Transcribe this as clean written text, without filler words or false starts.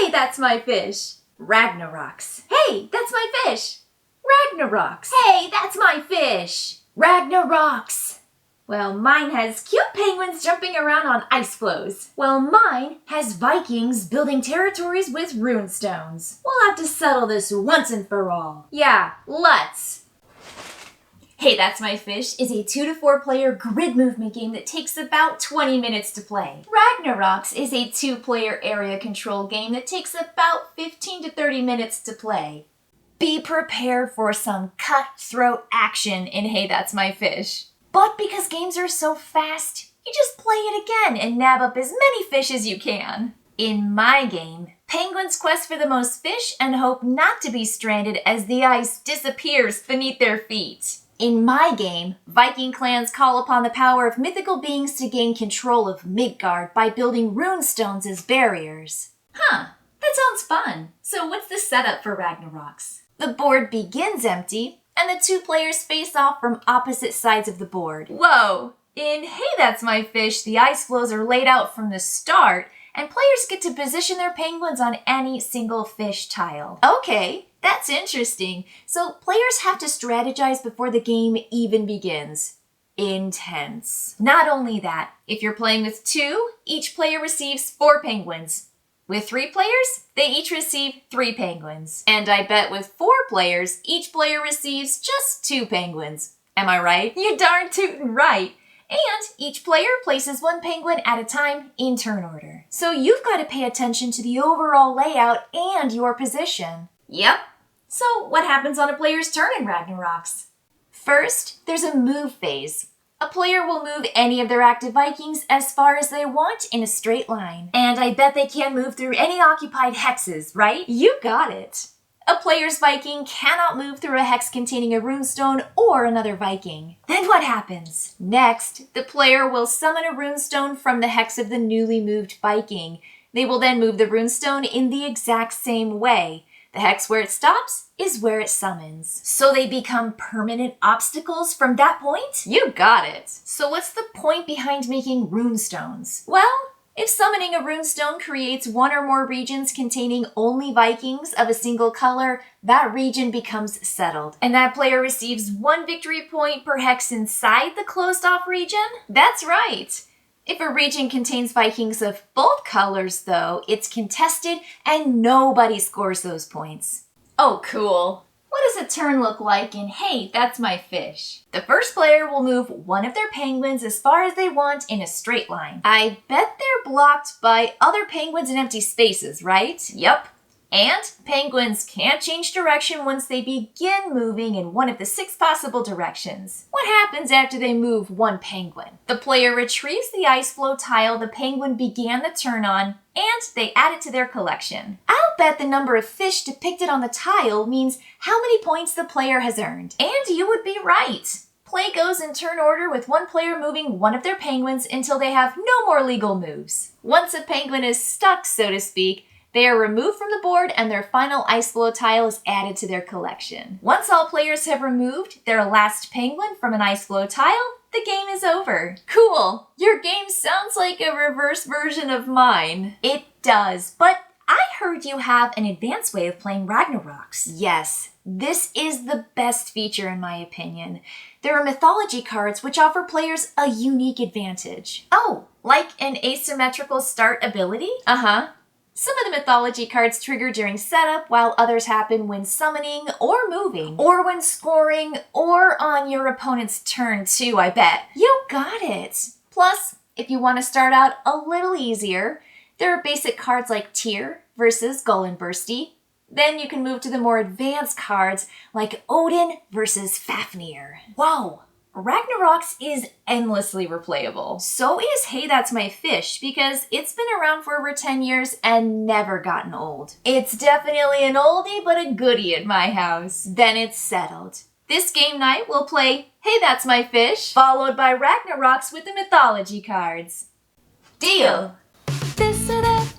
Hey, that's my fish. Ragnarocks. Hey, that's my fish. Ragnarocks. Hey, that's my fish. Ragnarocks. Well, mine has cute penguins jumping around on ice floes. Well, mine has Vikings building territories with runestones. We'll have to settle this once and for all. Yeah, let's. Hey, That's My Fish is a 2 to 4 player grid movement game that takes about 20 minutes to play. Ragnarocks is a 2-player area control game that takes about 15 to 30 minutes to play. Be prepared for some cutthroat action in Hey, That's My Fish. But because games are so fast, you just play it again and nab up as many fish as you can. In my game, penguins quest for the most fish and hope not to be stranded as the ice disappears beneath their feet. In my game, Viking clans call upon the power of mythical beings to gain control of Midgard by building runestones as barriers. Huh, that sounds fun. So what's the setup for Ragnarocks? The board begins empty, and the 2 players face off from opposite sides of the board. Whoa! In Hey, That's My Fish, the ice floes are laid out from the start, and players get to position their penguins on any single fish tile. Okay, that's interesting. So players have to strategize before the game even begins. Intense. Not only that, if you're playing with 2, each player receives 4 penguins. With 3 players, they each receive 3 penguins. And I bet with 4 players, each player receives just 2 penguins. Am I right? You darn tootin' right. And each player places 1 penguin at a time in turn order. So you've got to pay attention to the overall layout and your position. Yep. So what happens on a player's turn in Ragnarocks? First, there's a move phase. A player will move any of their active Vikings as far as they want in a straight line. And I bet they can move through any occupied hexes, right? You got it. A player's Viking cannot move through a hex containing a runestone or another Viking. Then what happens? Next, the player will summon a runestone from the hex of the newly moved Viking. They will then move the runestone in the exact same way. The hex where it stops is where it summons. So they become permanent obstacles from that point? You got it. So what's the point behind making runestones? Well, if summoning a runestone creates 1 or more regions containing only Vikings of a single color, that region becomes settled. And that player receives 1 victory point per hex inside the closed-off region? That's right. If a region contains Vikings of both colors, though, it's contested and nobody scores those points. Oh, cool. What does a turn look like in Hey, That's My Fish? The first player will move 1 of their penguins as far as they want in a straight line. I bet they're blocked by other penguins in empty spaces, right? Yep. And penguins can't change direction once they begin moving in one of the 6 possible directions. What happens after they move 1 penguin? The player retrieves the ice flow tile the penguin began the turn on, and they add it to their collection. I'll bet the number of fish depicted on the tile means how many points the player has earned. And you would be right. Play goes in turn order with 1 player moving 1 of their penguins until they have no more legal moves. Once a penguin is stuck, so to speak, they are removed from the board and their final ice flow tile is added to their collection. Once all players have removed their last penguin from an ice flow tile, the game is over. Cool! Your game sounds like a reverse version of mine. It does, but I heard you have an advanced way of playing Ragnarocks. Yes, this is the best feature in my opinion. There are mythology cards which offer players a unique advantage. Oh, like an asymmetrical start ability? Uh-huh. Some of the mythology cards trigger during setup, while others happen when summoning or moving, or when scoring, or on your opponent's turn too, I bet. You got it! Plus, if you want to start out a little easier, there are basic cards like Tyr versus Gullinbursti. Then you can move to the more advanced cards like Odin versus Fafnir. Whoa! Ragnarocks is endlessly replayable. So is Hey, That's My Fish, because it's been around for over 10 years and never gotten old. It's definitely an oldie but a goodie at my house. Then it's settled. This game night we'll play Hey, That's My Fish, followed by Ragnarocks with the mythology cards. Deal! This or that.